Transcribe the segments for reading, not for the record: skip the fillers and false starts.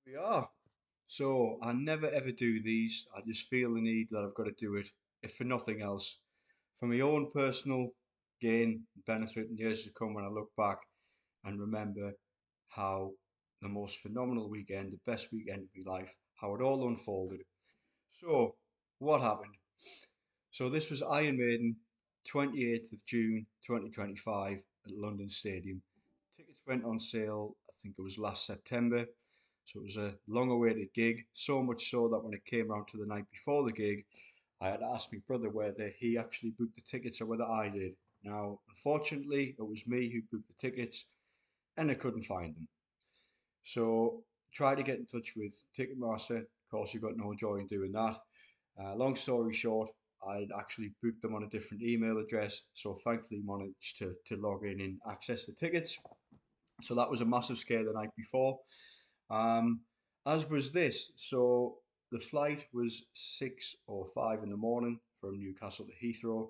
We are. So I never ever do these. I just feel the need that I've got to do it, if for nothing else, for my own personal gain, benefit in years to come when I look back and remember how the most phenomenal weekend, the best weekend of my life, how it all unfolded. So, what happened? So this was Iron Maiden, 28th of June 2025 at London Stadium. Tickets went on sale, I think it was last September. So it was a long awaited gig, so much so that when it came around to the night before the gig, I had to ask my brother whether he actually booked the tickets or whether I did. Now, unfortunately, it was me who booked the tickets and I couldn't find them. So tried to get in touch with Ticketmaster. Of course, you got no joy in doing that. Long story short, I'd actually booked them on a different email address, so thankfully managed to log in and access the tickets. So that was a massive scare the night before. Um, as was this. So the flight was 6 or 5 in the morning from Newcastle to Heathrow,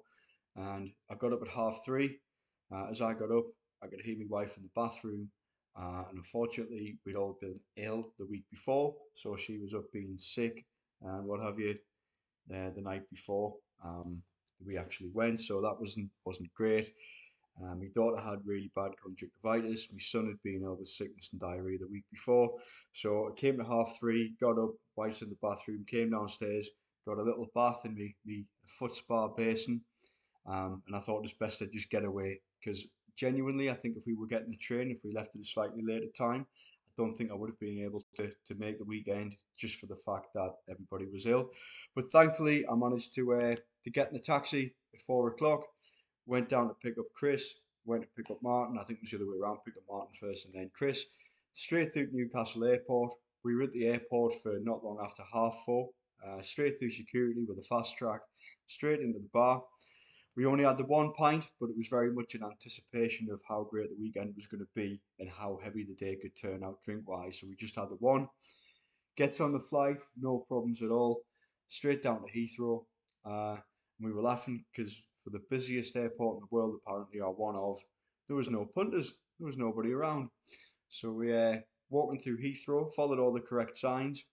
and I got up at 3:30. As I got up, I could hear my wife in the bathroom, and unfortunately, we'd all been ill the week before, so she was up being sick and what have you the night before. We actually went, so that wasn't great. My daughter had really bad conjunctivitis. My son had been ill with sickness and diarrhea the week before. So I came to 3:30, got up, wiped in the bathroom, came downstairs, got a little bath in me foot spa basin, and I thought it was best to just get away because genuinely, I think if we were getting the train, if we left at a slightly later time, I don't think I would have been able to make the weekend just for the fact that everybody was ill. But thankfully, I managed to get in the taxi at 4 o'clock. Went down to pick up Chris. Went to pick up Martin. I think it was the other way around. Picked up Martin first and then Chris. Straight through Newcastle Airport. We were at the airport for not long after 4:30. Straight through security with a fast track. Straight into the bar. We only had the one pint, but it was very much in anticipation of how great the weekend was going to be and how heavy the day could turn out drink wise. So we just had the one. Gets on the flight, no problems at all. Straight down to Heathrow. We were laughing because for the busiest airport in the world, apparently, or one of, there was no punters. There was nobody around. So we walking through Heathrow, followed all the correct signs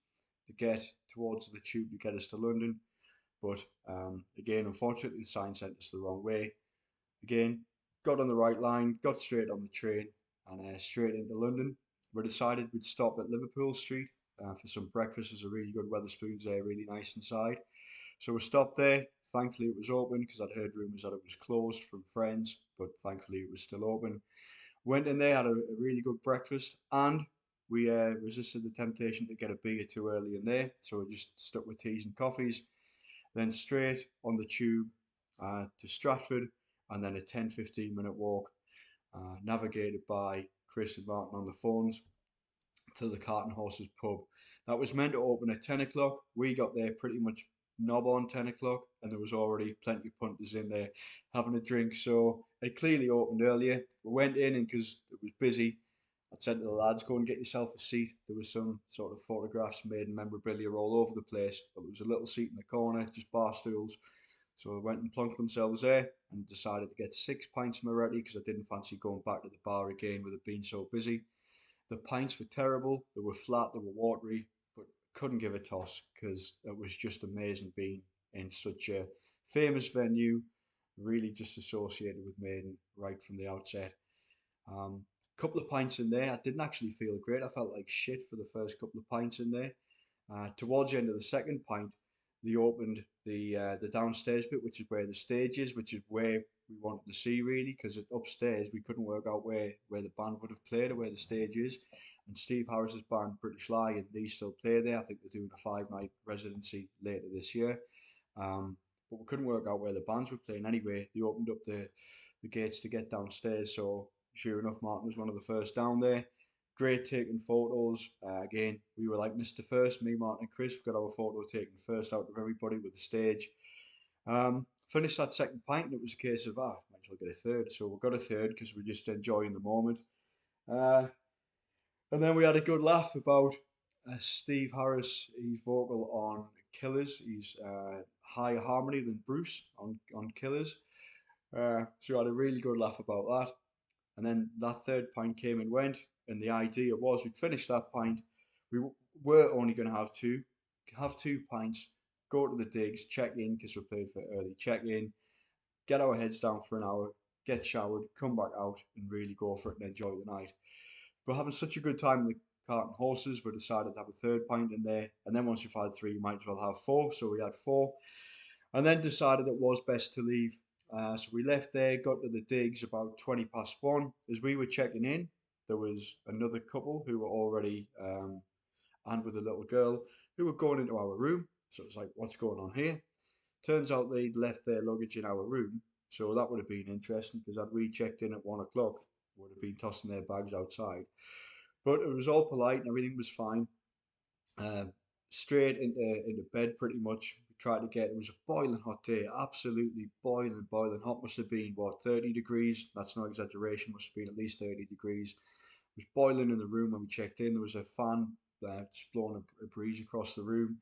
to get towards the tube to get us to London. But again, unfortunately, the sign sent us the wrong way. Again, got on the right line, got straight on the train, and straight into London. We decided we'd stop at Liverpool Street for some breakfast. There's a really good Wetherspoons there, really nice inside. So we stopped there. Thankfully, it was open because I'd heard rumours that it was closed from friends, but thankfully, it was still open. Went in there, had a really good breakfast, and we resisted the temptation to get a beer too early in there. So we just stuck with teas and coffees. Then straight on the tube to Stratford, and then a 10-15 minute walk, navigated by Chris and Martin on the phones, to the Cart and Horses pub. That was meant to open at 10 o'clock. We got there pretty much knob on 10 o'clock, and there was already plenty of punters in there having a drink. So it clearly opened earlier. We went in, and because it was busy, I said to the lads, go and get yourself a seat. There was some sort of photographs made and memorabilia all over the place, but there was a little seat in the corner, just bar stools. So I went and plunked themselves there and decided to get 6 pints of Moretti because I didn't fancy going back to the bar again with it being so busy. The pints were terrible. They were flat. They were watery, but couldn't give a toss because it was just amazing being in such a famous venue. Really, just associated with Maiden right from the outset. Couple of pints in there, I didn't actually feel great. I felt like shit for the first couple of pints in there. Towards the end of the second pint, they opened the downstairs bit, which is where the stage is, which is where we wanted to see really, because upstairs we couldn't work out where the band would have played or where the stage is. And Steve Harris's band, British Lion, they still play there. I think they're doing a 5 night residency later this year. But we couldn't work out where the bands were playing anyway. They opened up the gates to get downstairs, so sure enough, Martin was one of the first down there. Great taking photos. Again, we were like Mr. First, me, Martin, and Chris. We got our photo taken first out of everybody with the stage. Finished that second pint, and it was a case of, might as well get a third. So we got a third because we're just enjoying the moment. Uh, and then we had a good laugh about Steve Harris. He's vocal on Killers. He's higher harmony than Bruce on Killers. So we had a really good laugh about that. And then that third pint came and went, and the idea was we'd finish that pint. We were only going to have 2 pints, go to the digs, check in because we paid for early check in, get our heads down for an hour, get showered, come back out, and really go for it and enjoy the night. We're having such a good time in the cart and horses, we decided to have a third pint in there. And then once you've had three, you might as well have four. So we had four, and then decided it was best to leave. So we left there, got to the digs about 20 past 1. As we were checking in, there was another couple who were already, and with a little girl, who were going into our room. So it was like, what's going on here? Turns out they'd left their luggage in our room. So that would have been interesting because had we checked in at 1 o'clock, would have been tossing their bags outside. But it was all polite and everything was fine. Um, Straight into bed pretty much. We tried to get. It was a boiling hot day, absolutely boiling hot. Must have been what, 30 degrees. That's no exaggeration. Must have been at least 30 degrees. It was boiling in the room when we checked in. There was a fan just blowing a breeze across the room.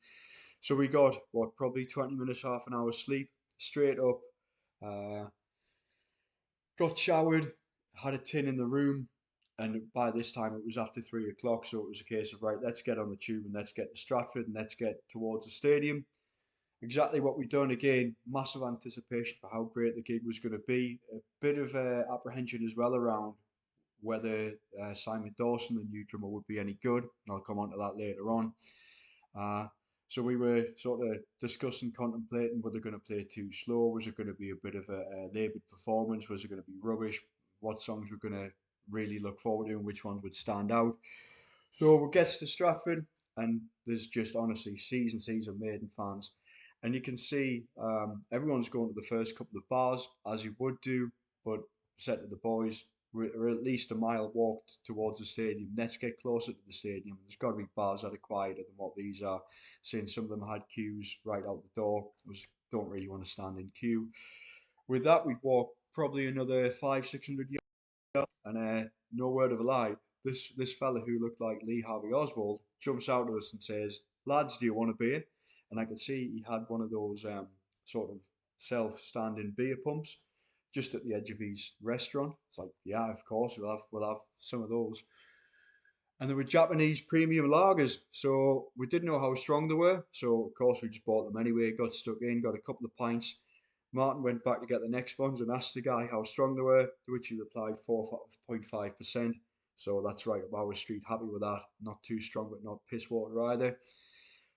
So we got what, probably 20 minutes, half an hour sleep. Straight up. Uh, Got showered, had a tin in the room, and by this time it was after 3 o'clock, so it was a case of, right, let's get on the tube and let's get to Stratford and let's get towards the stadium. Exactly what we'd done again, massive anticipation for how great the gig was going to be, a bit of apprehension as well around whether Simon Dawson, the new drummer, would be any good, and I'll come on to that later on. Uh, so we were sort of discussing, contemplating, were they going to play too slow? Was it going to be a bit of a laboured performance? Was it going to be rubbish? What songs were going to really look forward to and which ones would stand out? So we get to Stratford and there's just honestly seas and seas of Maiden fans. And you can see everyone's going to the first couple of bars, as you would do, but said to the boys, we're at least a mile walked towards the stadium. Let's get closer to the stadium. There's got to be bars that are quieter than what these are. Seeing some of them had queues right out the door. I was don't really want to stand in queue. With that, we'd walk probably another 500-600 yards, and no word of a lie, this fella who looked like Lee Harvey Oswald jumps out to us and says, "Lads, do you want a beer?" And I could see he had one of those sort of self-standing beer pumps just at the edge of his restaurant. It's like, yeah, of course, we'll have some of those. And they were Japanese premium lagers, so we didn't know how strong they were. So of course we just bought them anyway. Got stuck in, got a couple of pints. Martin went back to get the next ones and asked the guy how strong they were, to which he replied 4.5%. So that's right up our street. Happy with that. Not too strong, but not piss water either.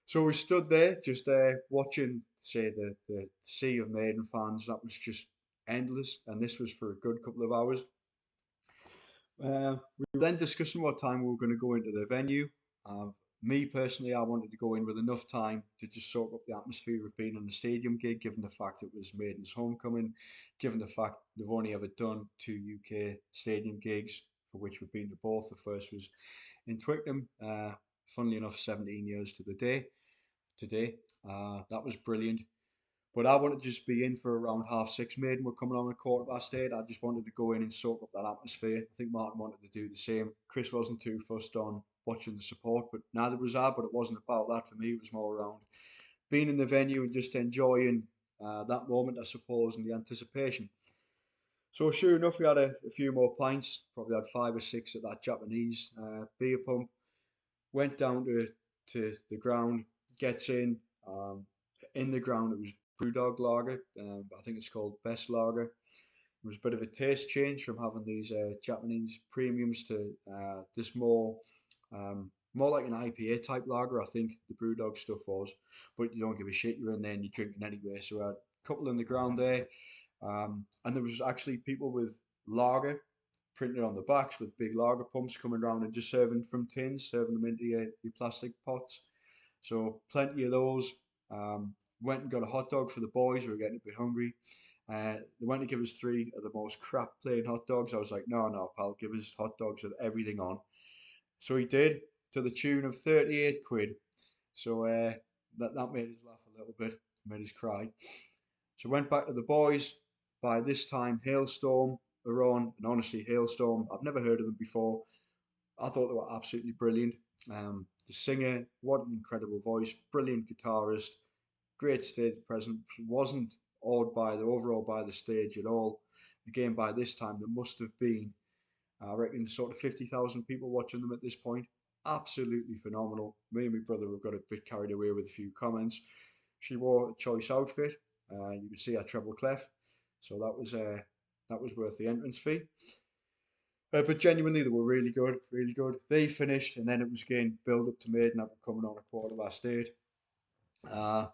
So we stood there just watching, say, the sea of Maiden fans. That was just endless, and this was for a good couple of hours. We were then discussing what time we were going to go into the venue. Uh, Me personally, I wanted to go in with enough time to just soak up the atmosphere of being on the stadium gig, given the fact it was Maiden's homecoming, given the fact they've only ever done 2 UK stadium gigs, for which we've been to both. The first was in Twickenham, funnily enough, 17 years to the day today. That was brilliant. But I wanted to just be in for around 6:30. Maiden were coming on at 8:15. I just wanted to go in and soak up that atmosphere. I think Martin wanted to do the same. Chris wasn't too fussed on watching the support, but neither was I. But it wasn't about that for me. It was more around being in the venue and just enjoying that moment, I suppose, and the anticipation. So sure enough, we had a few more pints. Probably had 5 or 6 at that Japanese beer pump. Went down to the ground. Gets in. In the ground, it was Brewdog Lager. I think it's called Best Lager. It was a bit of a taste change from having these Japanese premiums to this more like an IPA type lager. I think the Brewdog stuff was, but you don't give a shit. You're in there and you're drinking anyway. So we had a couple in the ground there, and there was actually people with lager printed on the backs with big lager pumps coming around and just serving from tins, serving them into your plastic pots. So plenty of those. Went and got a hot dog for the boys. We were getting a bit hungry. They went to give us 3 of the most crap plain hot dogs. I was like, no, no, pal, give us hot dogs with everything on. So he did, to the tune of 38 quid. So that made us laugh a little bit, made us cry. So went back to the boys. By this time, Hailstorm are on, and honestly, Hailstorm, I've never heard of them before. I thought they were absolutely brilliant. The singer, what an incredible voice, brilliant guitarist, great stage presence. Wasn't awed by the overall by the stage at all. Again, by this time there must have been, I reckon, sort of 50,000 people watching them at this point. absolutely phenomenal. Me and my brother have got a bit carried away with a few comments. She wore a choice outfit. You could see her treble clef, so that was worth the entrance fee. But genuinely, they were really good, really good. They finished, and then it was again build up to maiden that were coming on a quarter past eight. Uh,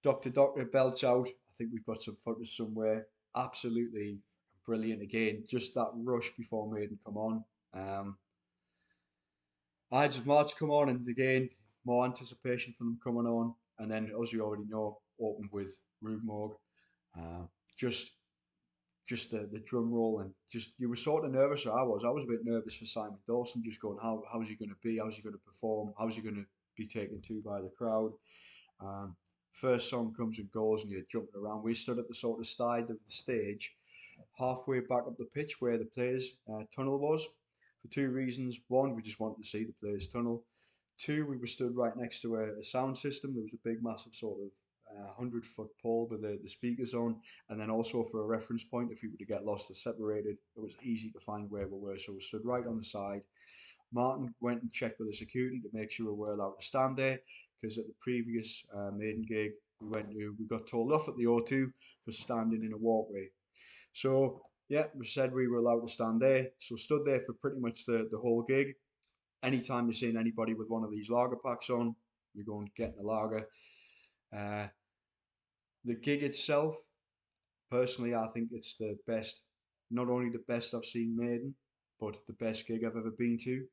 Doctor belts out. I think we've got some footage somewhere. Absolutely brilliant again. Just that rush before maiden come on. Ides of March come on, and again more anticipation from them coming on. And then, as we already know, opened with Rube Morg. Uh, just the drum roll, and just you were sort of nervous. Or I was a bit nervous for Simon Dawson, just going how's he going to be, how's he going to perform, how's he going to be taken to by the crowd. um, First song comes and goes and you're jumping around. We stood at the sort of side of the stage, halfway back up the pitch where the players tunnel was, for two reasons. One, we just wanted to see the players tunnel. Two, we were stood right next to a sound system. There was a big, massive sort of 100-foot pole with the speakers on, and then also for a reference point, if we were to get lost or separated, it was easy to find where we were. So we stood right on the side. Martin went and checked with the security to make sure we were allowed to stand there, because at the previous maiden gig we got told off at the O2 for standing in a walkway. So yeah, we said we were allowed to stand there. So stood there for pretty much the whole gig. Anytime you're seeing anybody with one of these lager packs on, we go and get in a lager. Uh, the gig itself, personally, I think it's the best, not only the best I've seen Maiden, but the best gig I've ever been to.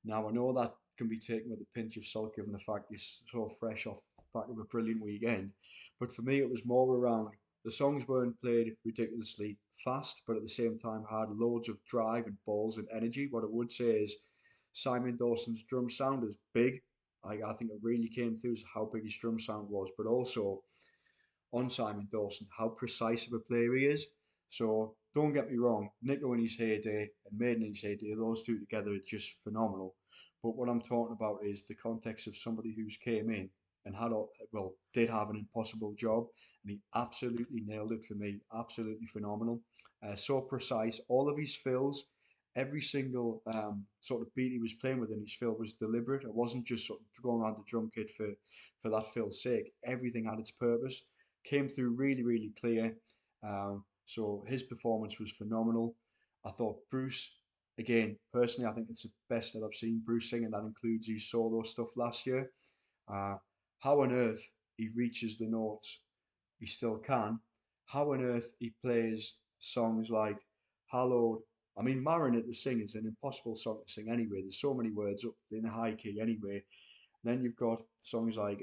Now, I know that can be taken with a pinch of salt given the fact it's so fresh off the back of a brilliant weekend. But for me, it was more around the songs weren't played ridiculously fast, but at the same time had loads of drive and balls and energy. What I would say is Simon Dawson's drum sound is big. I think it really came through how big his drum sound was, but also on Simon Dawson how precise of a player he is. So don't get me wrong, Nico in his heyday and Maiden in his heyday, those two together are just phenomenal. But what I'm talking about is the context of somebody who's came in and did have an impossible job, and he absolutely nailed it for me. Absolutely phenomenal. So precise. All of his fills, every single sort of beat he was playing with in his fill was deliberate. It wasn't just sort of going around the drum kit for that fill's sake. Everything had its purpose. Came through really, really clear. So his performance was phenomenal. I thought Bruce, again, personally, I think it's the best that I've seen Bruce sing, and that includes his solo stuff last year. Uh, how on earth he reaches the notes he still can. How on earth he plays songs like Hallowed. I mean, Marinette to sing is an impossible song to sing anyway. There's so many words up in a high key anyway. Then you've got songs like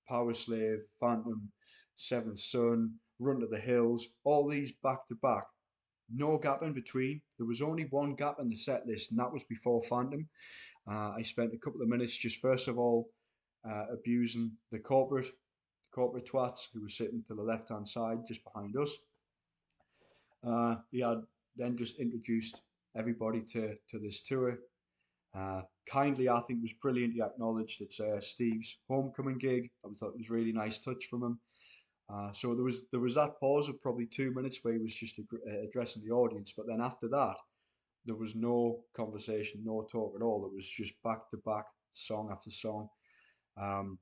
Power Slave, Phantom, Seventh Son, Run to the Hills, all these back to back. No gap in between. There was only one gap in the set list, and that was before Phantom. I spent a couple of minutes just first of all abusing the corporate twats who were sitting to the left hand side just behind us. He had then just introduced everybody to this tour. Kindly, I think, was brilliantly acknowledged. It's Steve's homecoming gig. I thought it was a really nice touch from him. So there was that pause of probably 2 minutes where he was just addressing the audience, but then after that, there was no conversation, no talk at all. It was just back to back, song after song. Um,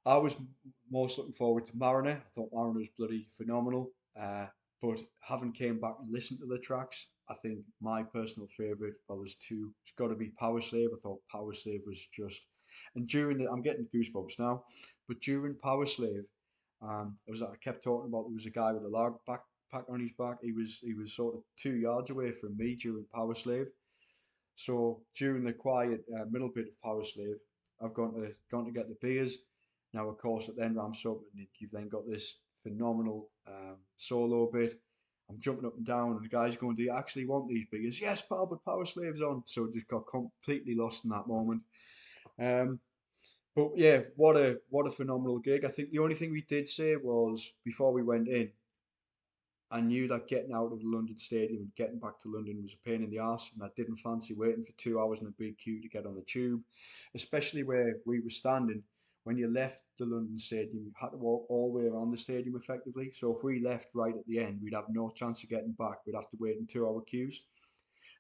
I was most looking forward to Mariner. I thought Mariner was bloody phenomenal. But having came back and listened to the tracks, I think my personal favourite, well, there's two. It's got to be Power Slave. I thought Power Slave was just, and I'm getting goosebumps now. But during Power Slave, it was I kept talking about there was a guy with a large backpack on his back. He was sort of 2 yards away from me during Power Slave. So during the quiet middle bit of Power Slave, I've gone to get the beers. Now, of course, it then ramps up, and you've then got this phenomenal solo bit. I'm jumping up and down, and the guy's going, "Do you actually want these beers?" Yes, pal, but Power Slave's on. So just got completely lost in that moment. Um, but yeah, what a phenomenal gig. I think the only thing we did say was before we went in, I knew that getting out of the London Stadium and getting back to London was a pain in the arse, and I didn't fancy waiting for 2 hours in a big queue to get on the tube, especially where we were standing. When you left the London Stadium, you had to walk all the way around the stadium effectively. So if we left right at the end, we'd have no chance of getting back. We'd have to wait in 2 hour queues.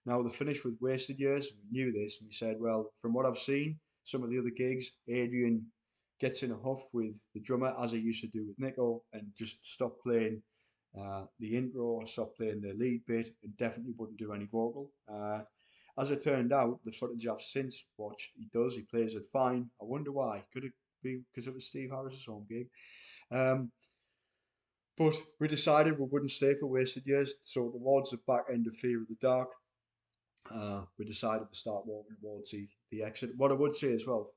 Now, the finish with Wasted Years, we knew this, and we said, well, from what I've seen, some of the other gigs, Adrian gets in a huff with the drummer, as he used to do with Nico, and just stop playing the intro, stop playing the lead bit, and definitely wouldn't do any vocal. As it turned out, the footage I've since watched, he does, he plays it fine. I wonder why. Could it be because it was Steve Harris's home gig? Um, but we decided we wouldn't stay for Wasted Years, so towards the back end of Fear of the Dark, we decided to start walking towards the exit. What I would say as well,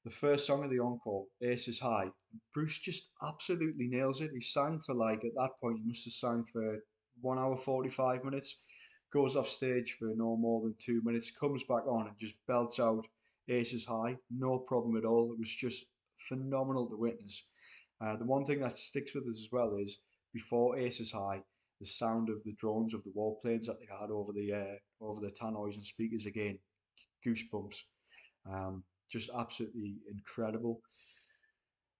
the first song of the encore, Aces High, Bruce just absolutely nails it. He sang for like, at that point, he must have sang for 1 hour 45 minutes, goes off stage for no more than 2 minutes, comes back on and just belts out Aces High, no problem at all. It was just phenomenal to witness. The one thing that sticks with us as well is before Aces High, the sound of the drones of the warplanes that they had over the tannoys and speakers again, goosebumps. Just absolutely incredible.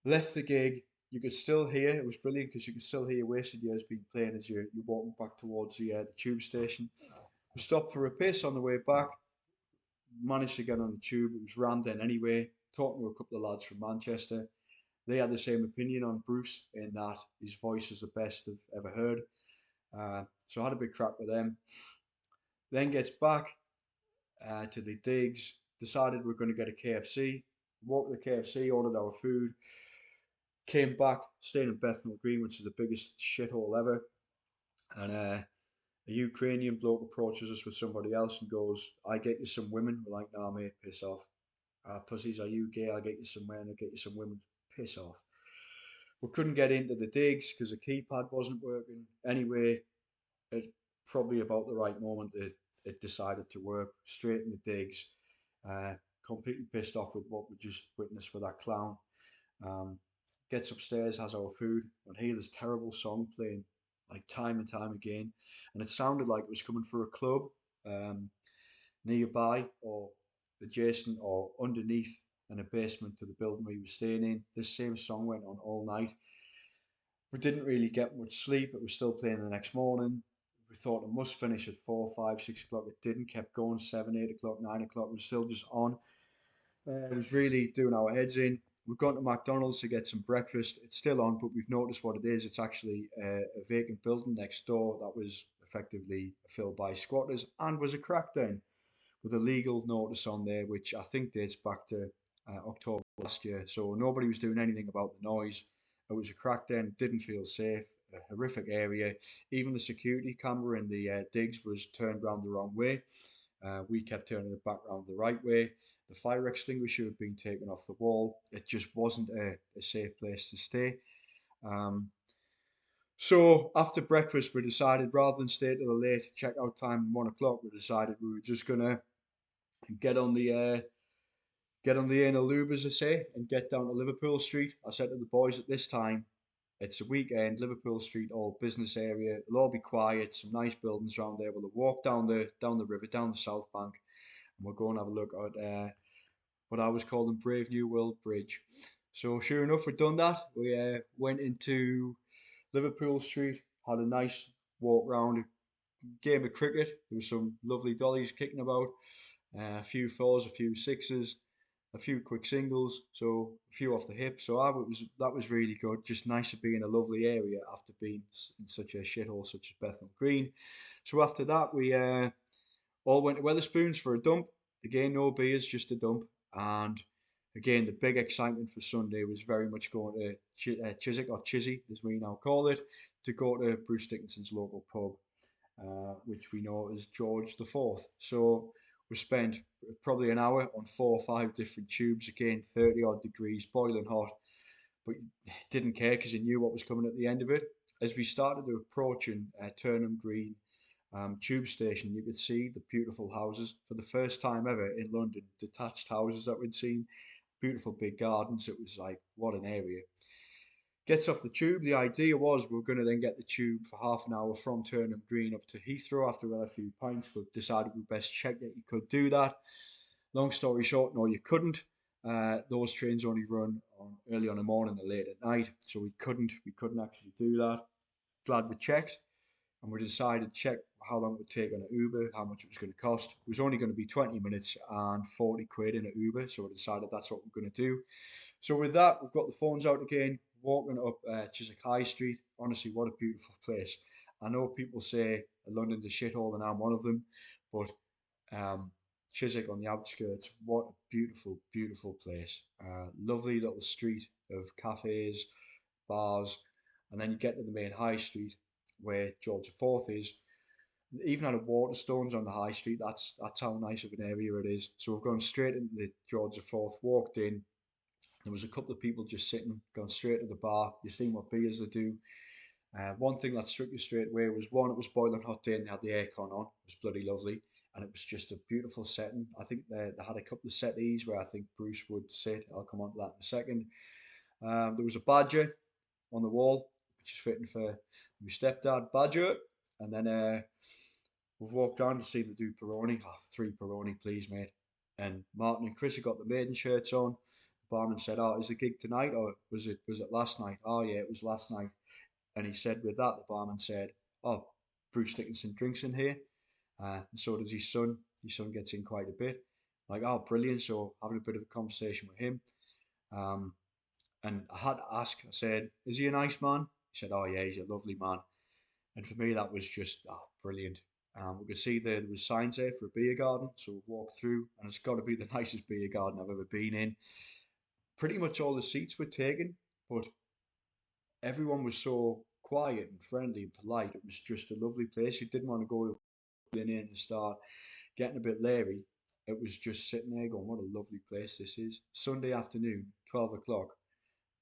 Left the gig, you could still hear it was brilliant because you could still hear Wasted Years being playing as you're walking back towards the tube station. We stopped for a piss on the way back, managed to get on the tube. It was rammed in anyway. Talking to a couple of lads from Manchester, they had the same opinion on Bruce in that his voice is the best they've ever heard. So I had a big crack with them. Then gets back to the digs, decided we're going to get a KFC. Walked to the KFC, ordered our food, came back, staying in Bethnal Green, which is the biggest shithole ever. And a Ukrainian bloke approaches us with somebody else and goes, I get you some women. We're like, nah, mate, piss off. Pussies, are you gay? I'll get you some men, I'll get you some women. Piss off. We couldn't get into the digs because the keypad wasn't working. Anyway, at probably about the right moment, it decided to work straight in the digs. Uh, Completely pissed off with what we just witnessed with that clown. Um, Gets upstairs, has our food, and hear this terrible song playing like time and time again, and it sounded like it was coming from a club um, nearby or adjacent or underneath in a basement to the building we were staying in. This same song went on all night. We didn't really get much sleep. It was still playing the next morning. We thought it must finish at 4, 5, 6 o'clock. It didn't. Kept going 7, 8 o'clock, 9 o'clock. It was still just on. It was really doing our heads in. We've gone to McDonald's to get some breakfast. It's still on, but we've noticed what it is. It's actually a vacant building next door that was effectively filled by squatters and was a crackdown with a legal notice on there, which I think dates back to October last year. So nobody was doing anything about the noise. It was a crackdown, didn't feel safe, a horrific area. Even the security camera in the digs was turned around the wrong way. We kept turning it back around the right way. The fire extinguisher had been taken off the wall. It just wasn't a safe place to stay. Um, so after breakfast, we decided rather than stay till the late checkout time 1 o'clock, we decided we were just gonna get on the uh, get on the anal lube, as I say, and get down to Liverpool Street. I said to the boys at this time, it's a weekend, Liverpool Street, all business area. It'll all be quiet, some nice buildings around there. We'll walk down the river, down the South Bank, and we'll go and have a look at what I was calling Brave New World Bridge. So sure enough, we've done that. We went into Liverpool Street, had a nice walk round, game of cricket. There was some lovely dollies kicking about, a few fours, a few sixes, a few quick singles, so a few off the hip. So that was really good. Just nice to be in a lovely area after being in such a shithole such as Bethnal Green. So after that, we all went to Weatherspoons for a dump. Again, no beers, just a dump. And again, the big excitement for Sunday was very much going to Chiswick, or Chizzy as we now call it, to go to Bruce Dickinson's local pub, which we know is George the Fourth. So we spent probably an hour on 4 or 5 different tubes, again 30 odd degrees, boiling hot, but didn't care because he knew what was coming at the end of it. As we started to approach in Turnham Green tube station, you could see the beautiful houses for the first time ever in London, detached houses that we'd seen, beautiful big gardens. It was like, what an area. Gets off the tube. The idea was we were going to then get the tube for half an hour from Turnham Green up to Heathrow after we had a few pints, but decided we best check that you could do that. Long story short, no, you couldn't. Those trains only run on early on in the morning and late at night, so we couldn't actually do that. Glad we checked. and we decided to check how long it would take on an Uber, how much it was going to cost. It was only going to be 20 minutes and 40 quid in an Uber, so we decided that's what we're going to do. So with that, we've got the phones out again, walking up Chiswick High Street. Honestly, what a beautiful place. I know people say London's a shithole, and I'm one of them, but um, Chiswick on the outskirts, what a beautiful, beautiful place. Lovely little street of cafes, bars, and then you get to the main high street where George IV is. Even had a Waterstones on the high street. That's how nice of an area it is. So we've gone straight into the George IV, walked in. There was a couple of people just sitting, gone straight to the bar. You've seen what beers they do. One thing that struck you straight away was one, it was boiling hot day and they had the aircon on. It was bloody lovely. And it was just a beautiful setting. I think they had a couple of settees where I think Bruce would sit. I'll come on to that in a second. There was a badger on the wall, which is fitting for my stepdad, Badger. And then we've walked down to see the do Peroni. Oh, 3 Peroni, please, mate. And Martin and Chris have got the maiden shirts on. The barman said, "Oh, is the gig tonight or was it last night?" "Oh yeah, it was last night." And he said, with that, the barman said, "Oh, Bruce Dickinson drinks in here, and so does his son. His son gets in quite a bit." Like, oh, brilliant! So having a bit of a conversation with him. Um, and I had to ask. I said, "Is he a nice man?" He said, "Oh yeah, he's a lovely man." And for me, that was just brilliant. We could see there was signs there for a beer garden, so we walked through, and it's got to be the nicest beer garden I've ever been in. Pretty much all the seats were taken, but everyone was so quiet and friendly and polite. It was just a lovely place. You didn't want to go in and start getting a bit leery. It was just sitting there going, "What a lovely place this is." Sunday afternoon, 12 o'clock.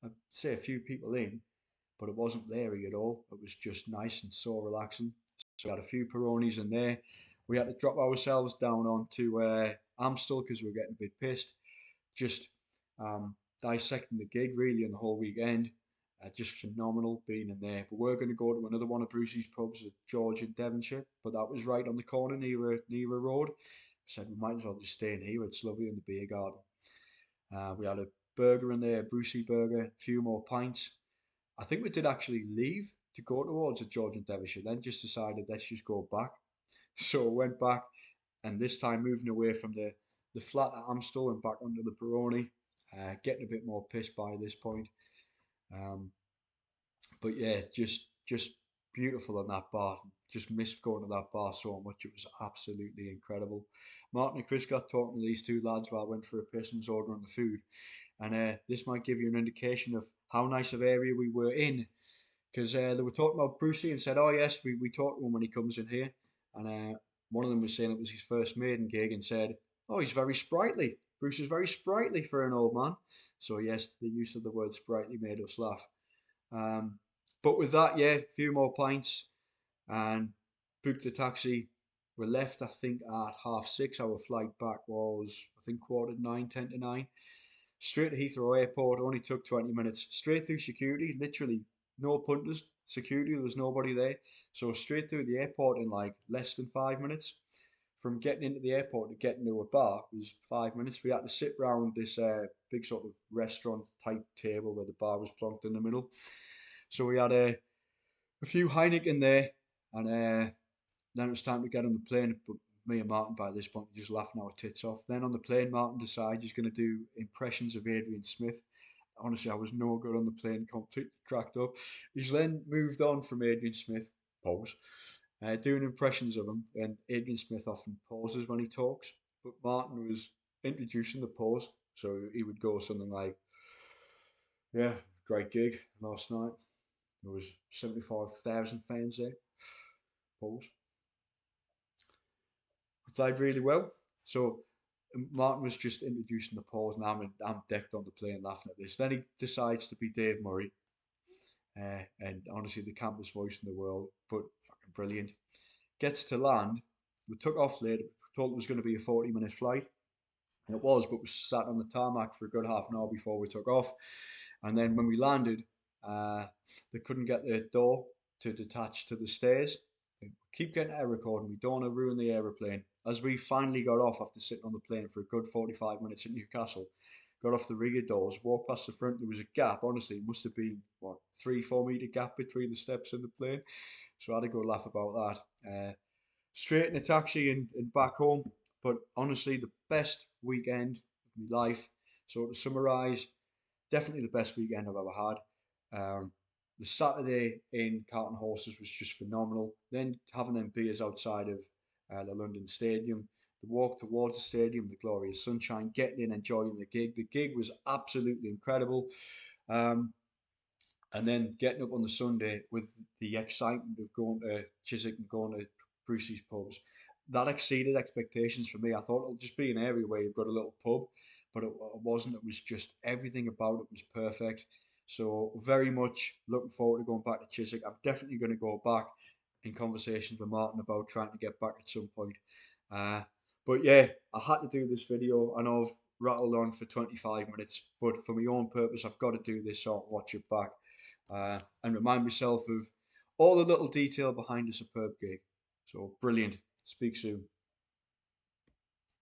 I'd say a few people in, but it wasn't leery at all. It was just nice and so relaxing. So we had a few Peronis in there. We had to drop ourselves down onto Amstel because we were getting a bit pissed. Just dissecting the gig really and the whole weekend. Just phenomenal being in there. But we're going to go to another one of Brucey's pubs at George in Devonshire, but that was right on the corner near a road. I said we might as well just stay in here. It's lovely in the beer garden. We had a burger in there, a Brucey burger, a few more pints. I think we did actually leave to go towards the George and Devonshire, then just decided let's just go back. So I went back, and this time moving away from the flat at Amstel and back onto the Peroni, getting a bit more pissed by this point. Um, but yeah, just beautiful in that bar. Just missed going to that bar so much. It was absolutely incredible. Martin and Chris got talking to these two lads while I went for a piss and was ordering the food. And this might give you an indication of how nice of area we were in. Because they were talking about Brucey and said, "Oh yes, we talk to him when he comes in here." And one of them was saying it was his first maiden gig and said, "Oh, he's very sprightly. Bruce is very sprightly for an old man." So yes, the use of the word sprightly made us laugh. Um, but with that, yeah, a few more pints and booked the taxi. We left, I think, at 6:30. Our flight back was, I think, 9:45, 10 to 9. Straight to Heathrow Airport, only took 20 minutes. Straight through security, literally no punters. Security, there was nobody there. So straight through the airport in like less than 5 minutes. From getting into the airport to getting to a bar was 5 minutes. We had to sit round this big sort of restaurant type table where the bar was plonked in the middle. So we had a few Heineken there, and then it was time to get on the plane. But me and Martin by this point were just laughing our tits off. Then on the plane, Martin decided he's going to do impressions of Adrian Smith. Honestly, I was no good on the plane, completely cracked up. He's then moved on from Adrian Smith, pause, doing impressions of him. And Adrian Smith often pauses when he talks, but Martin was introducing the pause. So he would go something like, "Yeah, great gig last night. There was 75,000 fans there." Pause. We played really well. So Martin was just introducing the pause, and I'm decked on the plane laughing at this. Then he decides to be Dave Murray, and honestly, the campus voice in the world, but fucking brilliant. Gets to land. We took off late. We thought it was going to be a 40-minute flight, and it was, but we sat on the tarmac for a good half an hour before we took off. And then when we landed, they couldn't get the door to detach to the stairs. They keep getting error code, and we don't want to ruin the aeroplane. As we finally got off after sitting on the plane for a good 45 minutes in Newcastle, got off the rigger doors, walked past the front. There was a gap. Honestly, it must have been what 3 4 meter gap between the steps and the plane. So I had to go laugh about that. Straight in a taxi and back home. But honestly, the best weekend of my life. So to summarise, definitely the best weekend I've ever had. The Saturday in Carlton Horses was just phenomenal. Then having them beers outside of the London Stadium, the walk towards the stadium, the glorious sunshine, getting in, enjoying the gig. The gig was absolutely incredible. Um, and then getting up on the Sunday with the excitement of going to Chiswick and going to Brucey's pubs, that exceeded expectations for me. I thought it'll just be an area where you've got a little pub, but it wasn't. It was just everything about it was perfect. So very much looking forward to going back to Chiswick. I'm definitely going to go back in conversations with Martin about trying to get back at some point. Uh, but yeah, I had to do this video. I know I've rattled on for 25 minutes, but for my own purpose, I've got to do this so I can watch it back and remind myself of all the little detail behind a superb gig. So brilliant. Speak soon.